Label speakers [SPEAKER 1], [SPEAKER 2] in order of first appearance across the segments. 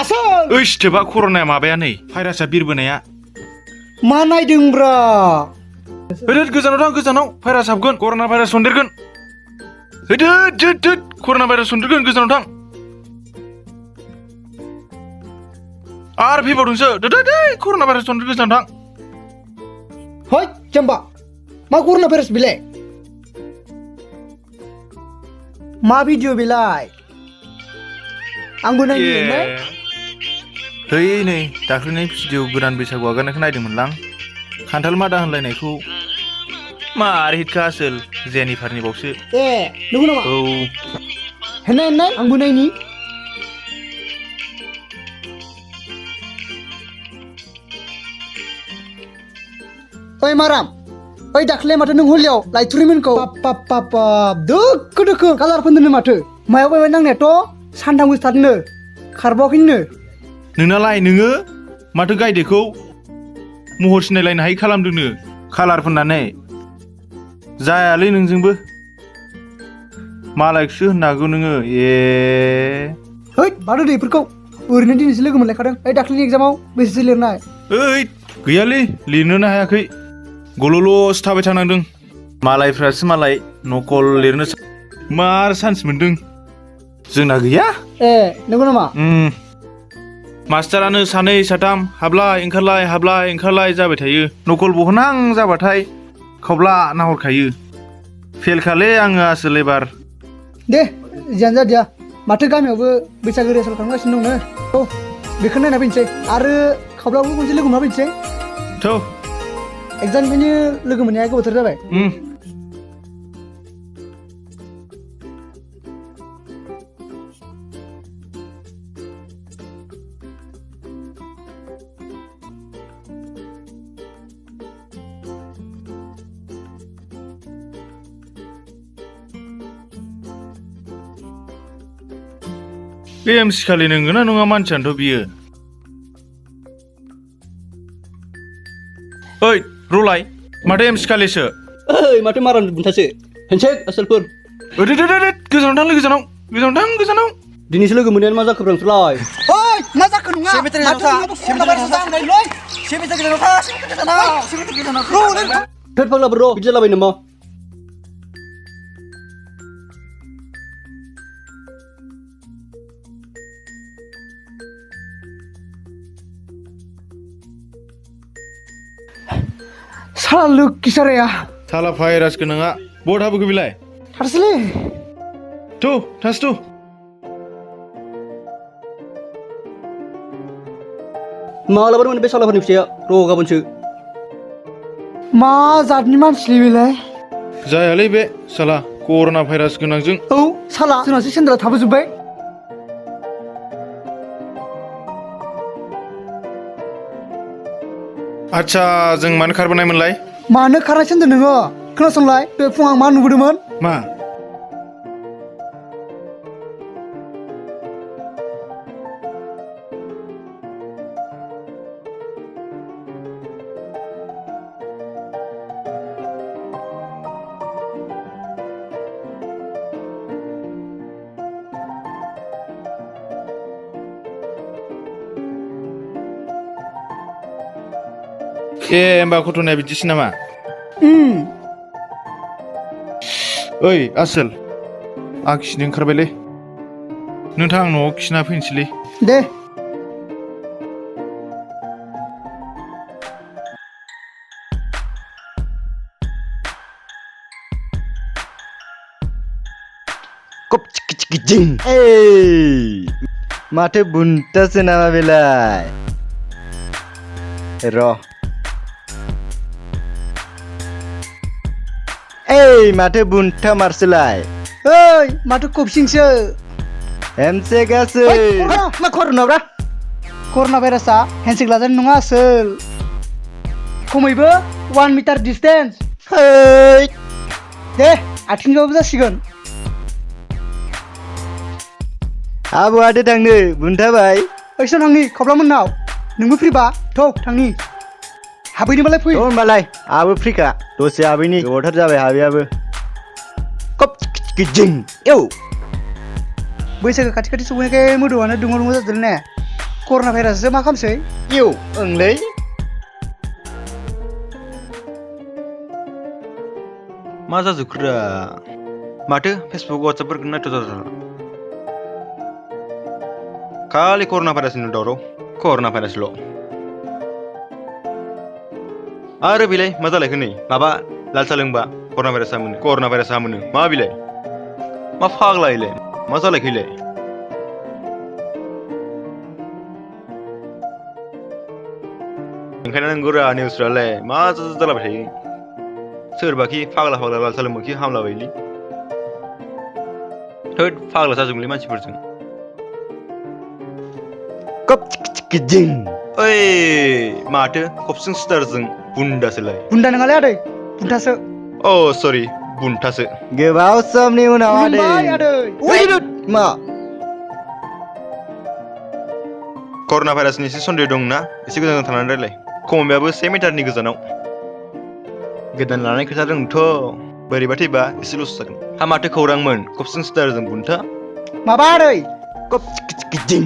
[SPEAKER 1] आसल
[SPEAKER 2] ओइ स्टेपा कर'नाया माबाया नै भाइरासआ बिरबोनाया
[SPEAKER 1] मा नायदोंब्रा
[SPEAKER 2] होद गोजानाव थां गोजानाव भाइरास हाबगोन कर'ना भाइरास सन्देरगोन होद कर'ना भाइरास सन्देरगोन गोजानाव थां आरो फैबावदोंसो दै कर'ना भाइरास सन्देर गोजानाव थां
[SPEAKER 1] हय जाम्बा मा कर'ना भाइरास बेलाय मा भिडिअ बेलाय आंबो नायनो
[SPEAKER 2] है नै दाख्लैनि भिडिअ गोदान बैसागु आगारनायखौ नायदोंमोनलां खान्थाल मादा होनलायनायखौ मारै हिटखा आसोल जेनिफारनि बावसो
[SPEAKER 1] ए नंगौ नामा
[SPEAKER 2] औ
[SPEAKER 1] हेनाय आंबो नायनि ओइ माराम ओइ दाख्लै माथो नों हलियाव लायथुरिमोनखौ पाप दोखो कालार फोनदोंनो माथो मायाव बायबाय नांनायाथ' सानथाम गोसारनो खारबावाखैनो
[SPEAKER 2] नोंनालाय नोङो माथो गायदेखौ महर सिनायलायनो हायि खालामदोंनो कालार फोननानै जायालै नोंजोंबो मालायखौसो होननो हागौ नोङो
[SPEAKER 1] है बादो दे इफोरखौ ओरैनो दिनैसो लोगो मोनलायखादों ओइ दाख्लैनि एग्जामाव बेसेसो लिरनाय
[SPEAKER 2] ओइ गैयालै लिरनोनो हायाखै गल'ल'सो थाबाय थानांदों मालायफ्रासो मालाय नकल लिरनो मार चान्स मोनदों जोंना गैया
[SPEAKER 1] ए नंगौ नामा
[SPEAKER 2] मास्टारानो सानै साथाम हाबलाय ओंखारलाय जाबाय थायो नकल बहनां जाबाथाय खावब्ला नाहरखायो फेलखालै आङो आसोल एबार
[SPEAKER 1] दे जियानो जादिया माथो गामियावबो बैसागो रिहार्सेल खालामगासिनो दंनो औ बेखौ नायना फैनोसै आरो खावब्लाबो खनसे लोगो मोनना फैनोसै
[SPEAKER 2] थौ
[SPEAKER 1] एग्जामनिफ्रायनो लोगो मोननाया गोबावथार जाबाय
[SPEAKER 2] बे एमसि खालि नंगौना नङा मानसियानोथ' बियो ओइ रलाय माथो एमसि खालिसो
[SPEAKER 3] ओइ माथो माराम बुंथासो हेनसेक आसोलफोर
[SPEAKER 2] गोजानाव
[SPEAKER 3] दिनैसो लोगो मोननायानो मा जाखो ब्रांसलाय
[SPEAKER 1] ओइ मा जाखो नङा माथो सेमिटार गोजानाव
[SPEAKER 3] थोद फाग्लाफोर र' बिदि जालाबाय नामा
[SPEAKER 1] साला लोखि साराया
[SPEAKER 2] साला भाइरास गोनाङा बहा थाबोखो बेलाय
[SPEAKER 1] हारसिलै
[SPEAKER 2] थांसै
[SPEAKER 3] मालाबानो मोनो बे सालाफोरनि फिसाया र' गाबोनसो
[SPEAKER 1] मा जातनि मानसिलै बेलाय
[SPEAKER 2] जायालै बे साला कर'ना भाइरास गोनांजों
[SPEAKER 1] औ साला जोंनासो सेन्देला थाबोजोब्बाय
[SPEAKER 2] आच्छा जों मानो खारबोनायमोनलाय
[SPEAKER 1] मानो खारनायसो होनदों नोङो खोनासंलाय बे फुङाव आं मा नुबोदोंमोन
[SPEAKER 2] मा होमबा घटनाया बिदिसो नामा ओइ आसोल आं खिनो ओंखारबायलै नोंथां आं न'आव खिना फैनोसैलै
[SPEAKER 1] दे
[SPEAKER 4] माथो बुन्थासो नामा बेलाय र' माथो बुन्था मारसोलाय
[SPEAKER 1] ओइ माथो कपसिंसो
[SPEAKER 4] हेमसेक आसोल
[SPEAKER 1] मा कर'नाब्रा कर'ना भाइरासआ हेन्डसेक लाजानाय नङा आसोल खमैबो 1 मिटार डिसटेन्स दे आथिंबाबो जासिगोन
[SPEAKER 4] आब'आदो थांनो बुन्थाबाय
[SPEAKER 1] ओइसन थांनि खावब्लामोननाव नोंबो फ्रिबा थौ थांनि हाबैनोबालाय फै
[SPEAKER 4] होनबालाय आबो फ्रिखा दसे हाबैनि गोबावथार जाबाय हाबैयाबो
[SPEAKER 1] बैसागो खाथि सफैनायखाय मोदोमानो दुङा जाजोबदों ने कर'ना भाइराससो मा खालामसै
[SPEAKER 4] इउ ओंलै
[SPEAKER 5] मा जाजोबखोरा माथो फेसबुक वाट्सएपफोरखौ नायथ'थारा खालि कर'ना भाइरासनि दावराव कर'ना भाइरासल' आरो बेलाय मा जालायखो नै माबा लाल साहा लोंबा कर'ना भाइरास हामोनो कर'ना भाइरास हामोनो मा बिलाय मा फाग्ला इलाय मा जालायखो इलाय ओंखायनो नोंगौरा निउसफ्रालाय मा जालाबाय थायो सोरबाखि फाग्ला फाग्ला लाल साहा लोंबाखि हामलाबायलै थोद फाग्ला जाजोबोलै मानसिफोरजों
[SPEAKER 4] कप चिक जिं
[SPEAKER 5] ओइ माथो खबसिं स्टारजों बुन्दासोलाय
[SPEAKER 1] बुन्दा नङालै आदै बुन्थासो
[SPEAKER 5] अ सरि बुन्थासो
[SPEAKER 4] गोबाव समनि उनाव आदै
[SPEAKER 1] खुलुमबाय आदै
[SPEAKER 4] उइरुद मा
[SPEAKER 5] कर'ना भाइरासनि एसे सन्देह दंना एसे गोजान थानानै रायलाय खमैबाबो 1 मिटारनि गोजानाव गोदान लानाय खोथा दंथ' बोरैबा थैबा एसे लस जागोन हा माथो खौरांमोन खबसिं स्टारजों बुन्था
[SPEAKER 1] माबा आदै
[SPEAKER 4] कप चिक जिं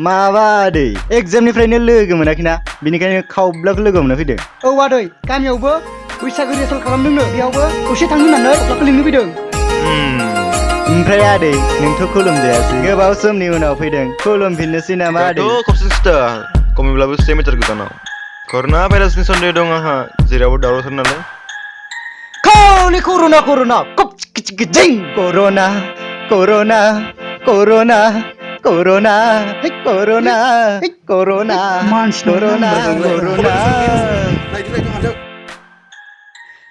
[SPEAKER 4] माबा आदै एग्जामनिफ्रायनो लोगो मोनाखैना बेनिखायनो खावब्लाखौ लोगो मोनना फैदों
[SPEAKER 1] औ आदै गामियावबो बैसागो रिहार्सेल खालामदोंनो बेयावबो दसे थांनो होननानै गस्लाखौ लिंनो फैदों
[SPEAKER 4] ओमफ्राय आदै नोंथ' खुलुमजायासै गोबाव समनि उनाव फैदों खुलुमफिननोसै नामा आदै
[SPEAKER 5] दाथ' खबसिं स्टार खमैब्लाबो 1 मिटार गोजानाव कर'ना भाइरासनि सन्देह दं आंहा जेरावबो दावरावथार नालाय
[SPEAKER 4] खालि कर'ना कर'ना कप चिक जिं कर'ना कर'ना कर'ना कर'ना कर'ना कर'ना
[SPEAKER 1] मानसिनाव
[SPEAKER 4] कर'ना
[SPEAKER 1] नाम्बार
[SPEAKER 4] कर'ना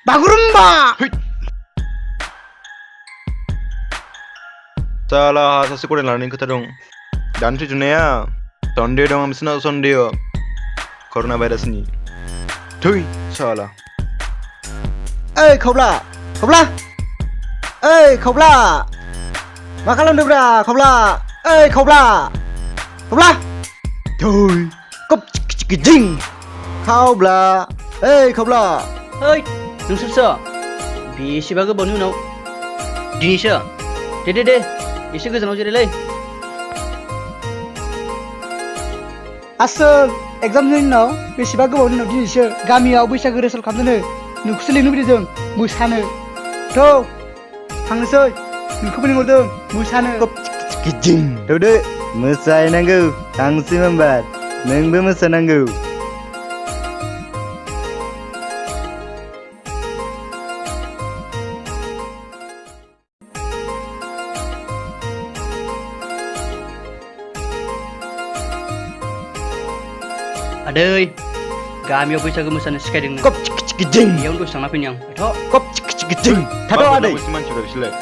[SPEAKER 1] बागुरुम्बा
[SPEAKER 5] साला सासे गराय लानायनि खोथा दं दानो थैथ'नाया सन्देह दं बिसोरनाव सन्देह कर'ना भाइरासनि थै साला
[SPEAKER 4] ओइ खावब्ला खावब्ला ओइ खावब्ला मा खालामदोंब्रा खावब्ला ओइ खावब्ला खावब्ला थै कप चिक जिं खावब्ला ओइ खावब्ला
[SPEAKER 3] ओइ नोंसोरसो बेसेबा गोबावनि उनाव दिनैसो दे एसे गोजानाव जिरायलै
[SPEAKER 1] आसोल एग्जामनि उनाव बेसेबा गोबावनि उनाव दिनैसो गामियाव बैसागो रिहार्सेल खालामदोंनो नोंखौसो लिंनो फैदों जों मोसानो थ' थांनोसै नोंखौबो लिंहरदों मोसानो
[SPEAKER 4] कप चिक जिं थौदो मोसाहैनांगौ थांसै होमबा नोंबो मोसानांगौ
[SPEAKER 3] आदै गामियाव बैसागो मोसानो सिखायदोंनो
[SPEAKER 4] कप चिक जिं
[SPEAKER 3] बेयावनो दसे थांना फैनि आं
[SPEAKER 4] कप चिक जिं थाथ' आदै
[SPEAKER 5] मानसिफ्रा बिसोरलाय